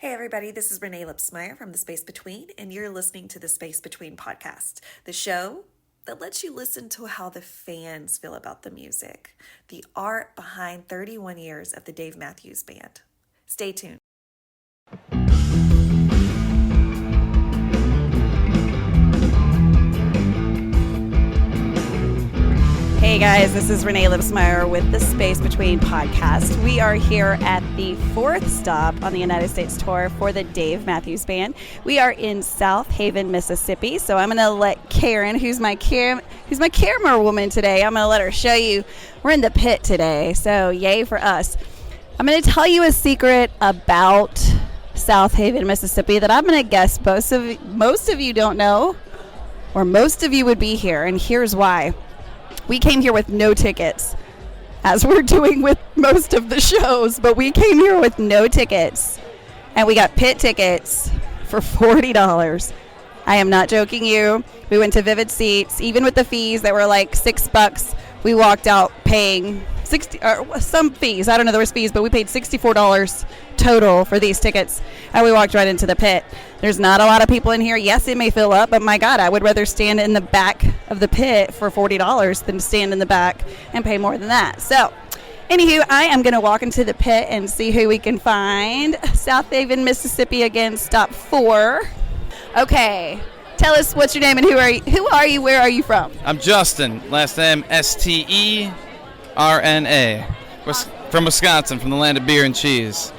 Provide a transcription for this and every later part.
Hey everybody, this is Renae Lipsmeyer from The Space Between, and you're listening to The Space Between podcast, the show that lets you listen to how the fans feel about the music, the art behind 31 years of the Dave Matthews Band. Stay tuned. Hey guys, this is Renae Lipsmeyer with the Space Between podcast. We are here at the fourth stop on the United States tour for the Dave Matthews Band. We are in Southaven, Mississippi. So I'm going to let Karen, who's my camera woman today, I'm going to let her show you. We're in the pit today, so yay for us. I'm going to tell you a secret about Southaven, Mississippi that I'm going to guess most of you don't know, or most of you would be here, and here's why. We came here with no tickets, as we're doing with most of the shows, but we came here with no tickets, and we got pit tickets for $40. I am not joking you. We went to Vivid Seats, even with the fees that were like $6. We walked out paying 60 or some fees. I don't know, there was fees, but we paid $64 total for these tickets, and we walked right into the pit. There's not a lot of people in here. Yes, it may fill up, but my God, I would rather stand in the back of the pit for $40 than stand in the back and pay more than that. So, anywho, I am going to walk into the pit and see who we can find. Southaven, Mississippi again, stop 4. Okay, tell us what's your name and who are you, where are you from? I'm Justin, last name SterenA, from Wisconsin, from the land of beer and cheese.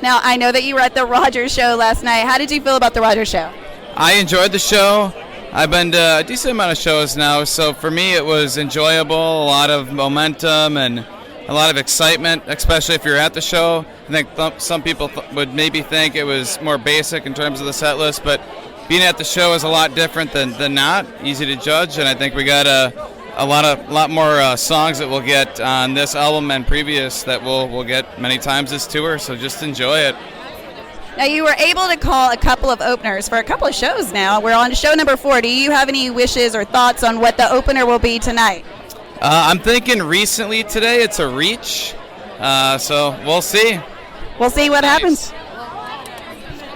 Now, I know that you were at the Rogers show last night. How did you feel about the Rogers show? I enjoyed the show. I've been to a decent amount of shows now, so for me it was enjoyable, a lot of momentum and a lot of excitement, especially if you're at the show. I think some people would maybe think it was more basic in terms of the set list, but being at the show is a lot different than not, easy to judge, and I think we got a lot more songs that we'll get on this album and previous that we'll get many times this tour, so just enjoy it. Now, you were able to call a couple of openers for a couple of shows now. We're on show number 4. Do you have any wishes or thoughts on what the opener will be tonight? I'm thinking recently today it's a Reach, so we'll see. We'll see what happens.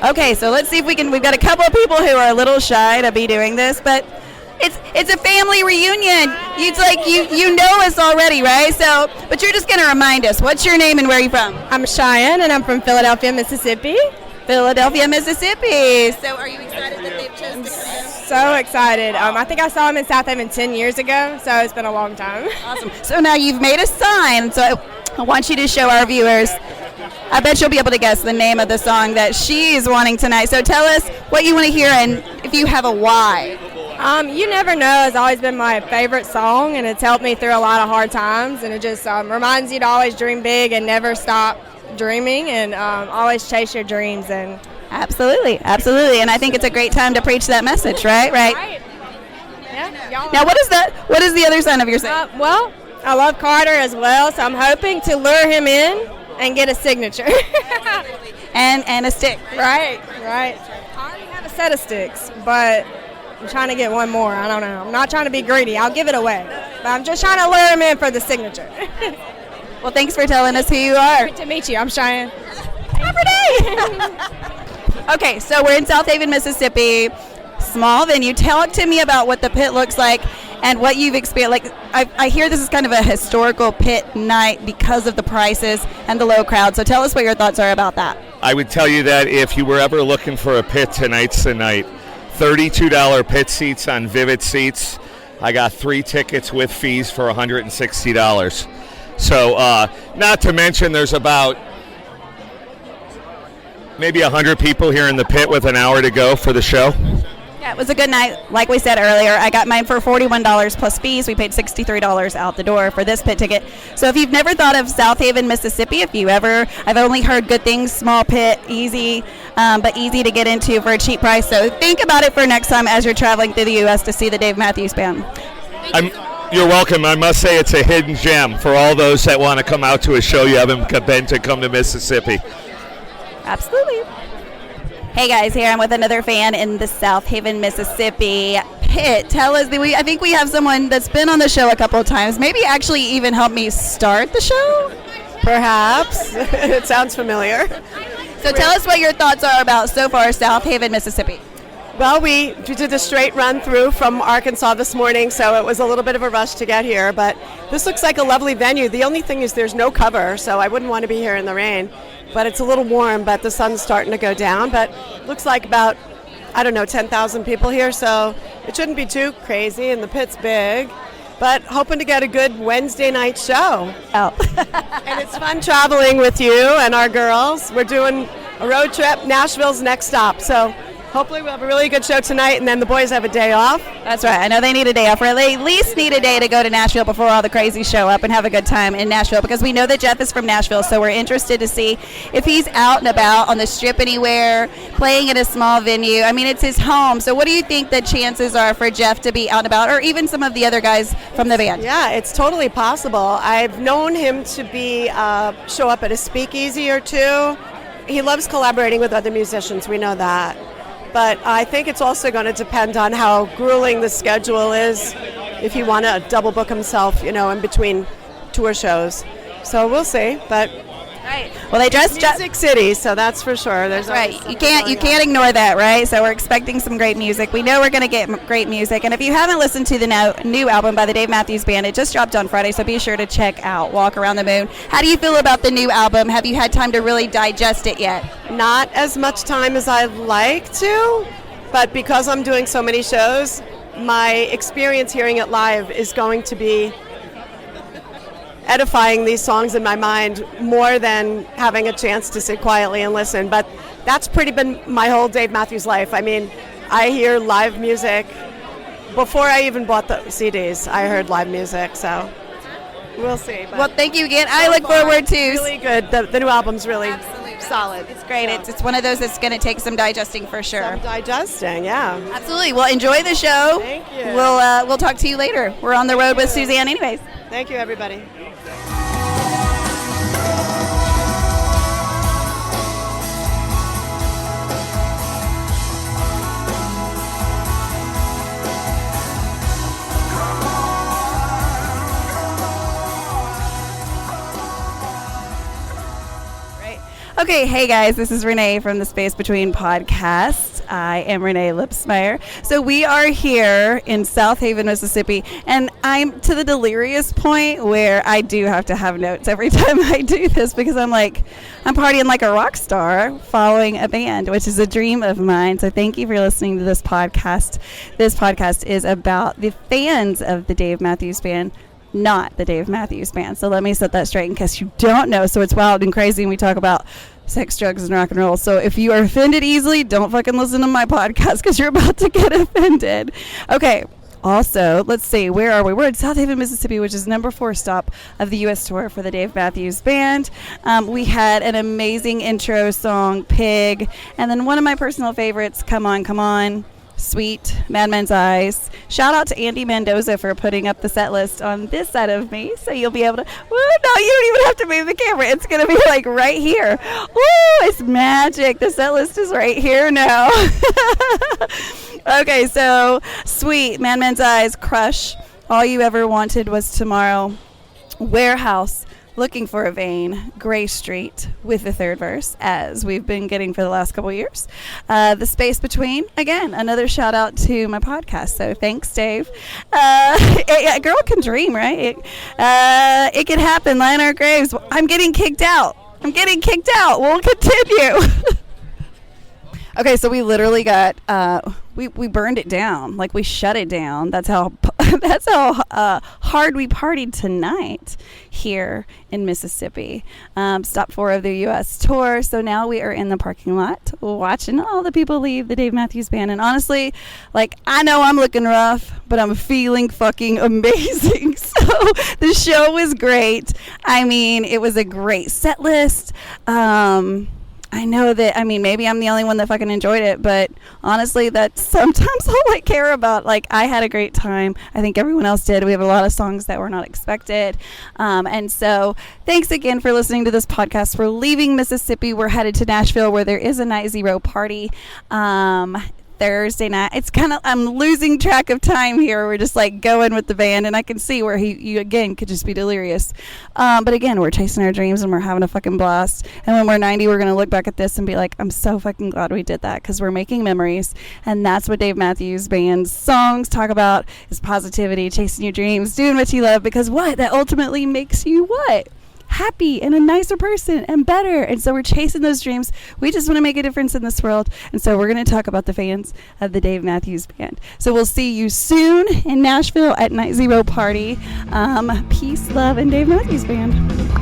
Okay, so let's see if we've got a couple of people who are a little shy to be doing this, but it's a family reunion. It's like you know us already, right? So, but you're just going to remind us. What's your name and where are you from? I'm Cheyenne, and I'm from Philadelphia, Mississippi. Philadelphia, Mississippi. So are you excited that they've chosen to come in? So excited. I think I saw him in Southaven 10 years ago, so it's been a long time. Awesome. So now you've made a sign, so I want you to show our viewers. I bet you'll be able to guess the name of the song that she's wanting tonight. So tell us what you want to hear and if you have a why. You Never Know has always been my favorite song, and it's helped me through a lot of hard times, and it just reminds you to always dream big and never stop dreaming, and always chase your dreams. And Absolutely, and I think it's a great time to preach that message, right? Yeah. Now, what is the other sign of your sign? Well, I love Carter as well, so I'm hoping to lure him in and get a signature. and a stick. Right. I already have a set of sticks, but I'm trying to get one more. I don't know. I'm not trying to be greedy. I'll give it away. But I'm just trying to lure him in for the signature. Well, thanks for telling us who you are. Good to meet you. I'm Cheyenne. Okay, so we're in Southaven, Mississippi. Small venue. Talk to me about what the pit looks like and what you've experienced. Like, I hear this is kind of a historical pit night because of the prices and the low crowd. So tell us what your thoughts are about that. I would tell you that if you were ever looking for a pit, tonight's the night. $32 pit seats on Vivid Seats. I got 3 tickets with fees for $160. So not to mention there's about maybe 100 people here in the pit with an hour to go for the show. Yeah, it was a good night. Like we said earlier, I got mine for $41 plus fees. We paid $63 out the door for this pit ticket. So if you've never thought of Southaven, Mississippi, I've only heard good things, small pit, easy, but easy to get into for a cheap price. So think about it for next time as you're traveling through the U.S. to see the Dave Matthews Band. You're welcome. I must say it's a hidden gem for all those that want to come out to a show you haven't been to come to Mississippi. Absolutely. Hey guys, here I'm with another fan in the Southaven, Mississippi pit. Tell us, I think we have someone that's been on the show a couple of times, maybe actually even helped me start the show? Perhaps. It sounds familiar. So tell us what your thoughts are about so far Southaven, Mississippi. Well, we did a straight run through from Arkansas this morning, so it was a little bit of a rush to get here, but this looks like a lovely venue. The only thing is there's no cover, so I wouldn't want to be here in the rain, but it's a little warm, but the sun's starting to go down, but looks like about, 10,000 people here, so it shouldn't be too crazy, and the pit's big, but hoping to get a good Wednesday night show. Oh. And it's fun traveling with you and our girls. We're doing a road trip. Nashville's next stop, so hopefully we'll have a really good show tonight, and then the boys have a day off. That's right. I know they need a day off, or they at least need a day to go to Nashville before all the crazy show up and have a good time in Nashville, because we know that Jeff is from Nashville, so we're interested to see if he's out and about on the strip anywhere, playing at a small venue. I mean, it's his home, so what do you think the chances are for Jeff to be out and about, or even some of the other guys from the band? Yeah, it's totally possible. I've known him to be show up at a speakeasy or two. He loves collaborating with other musicians, we know that. But I think it's also going to depend on how grueling the schedule is, if he want to double book himself, in between tour shows. So we'll see. But Right. Well, they just Music City, so that's for sure. That's right. You can't ignore that, right? So we're expecting some great music. We know we're going to get great music. And if you haven't listened to the new album by the Dave Matthews Band, it just dropped on Friday, so be sure to check out Walk Around the Moon. How do you feel about the new album? Have you had time to really digest it yet? Not as much time as I'd like to, but because I'm doing so many shows, my experience hearing it live is going to be edifying these songs in my mind more than having a chance to sit quietly and listen. But that's pretty been my whole Dave Matthews life. I mean, I hear live music. Before I even bought the CDs, I heard live music, so we'll see. But well, thank you again. I look forward to really good. The new album's really solid. It's great. Yeah. It's one of those that's going to take some digesting for sure. Some digesting, yeah. Absolutely. Well, enjoy the show. Thank you. We'll talk to you later. We're on the road with Suzanne anyways. Thank you, everybody. Okay, hey guys, this is Renee from the Space Between podcast. I am Renee Lipsmeyer. So we are here in Southaven, Mississippi, and I'm to the delirious point where I do have to have notes every time I do this because I'm partying like a rock star following a band, which is a dream of mine. So thank you for listening to this podcast. This podcast is about the fans of the Dave Matthews Band, not the Dave Matthews Band. So let me set that straight in case you don't know. So it's wild and crazy and we talk about sex, drugs, and rock and roll. So if you are offended easily, don't fucking listen to my podcast because you're about to get offended. Okay. Also, let's see, where are we? We're in Southaven, Mississippi, which is number 4 stop of the U.S. tour for the Dave Matthews Band. We had an amazing intro song, Pig, and then one of my personal favorites, Come On, Come On, Sweet, Madman's Eyes. Shout out to Andy Mendoza for putting up the set list on this side of me, so you'll be able to, well, no, you don't even have to move the camera. It's going to be like right here. Ooh, it's magic. The set list is right here now. Okay, so Sweet, Madman's Eyes, Crush, All You Ever Wanted Was Tomorrow, Warehouse, Looking for a Vein, Gray Street with the third verse, as we've been getting for the last couple of years. The Space Between, again, another shout out to my podcast. So thanks, Dave. A girl can dream, right? It can happen. Lie in our graves. I'm getting kicked out. We'll continue. Okay, so we literally got we burned it down, like we shut it down. That's how hard we partied tonight here in Mississippi. Stop 4 of the U.S. tour. So now we are in the parking lot watching all the people leave the Dave Matthews Band. And honestly, like, I know I'm looking rough, but I'm feeling fucking amazing. So the show was great. I mean, it was a great set list. I know that, I mean, maybe I'm the only one that fucking enjoyed it, but honestly, that's sometimes all I care about. Like, I had a great time. I think everyone else did. We have a lot of songs that were not expected. And so thanks again for listening to this podcast. We're leaving Mississippi. We're headed to Nashville where there is a Night Zero party. Thursday night. It's kind of, I'm losing track of time here. We're just like going with the band, and I can see where you again could just be delirious. But again, we're chasing our dreams and we're having a fucking blast. And when we're 90, we're going to look back at this and be like, I'm so fucking glad we did that, because we're making memories. And that's what Dave Matthews Band's songs talk about, is positivity, chasing your dreams, doing what you love, because what? That ultimately makes you what? Happy and a nicer person and better. And so we're chasing those dreams. We just want to make a difference in this world. And so we're going to talk about the fans of the Dave Matthews Band. So we'll see you soon in Nashville at Night Zero Party. Peace, love, and Dave Matthews Band.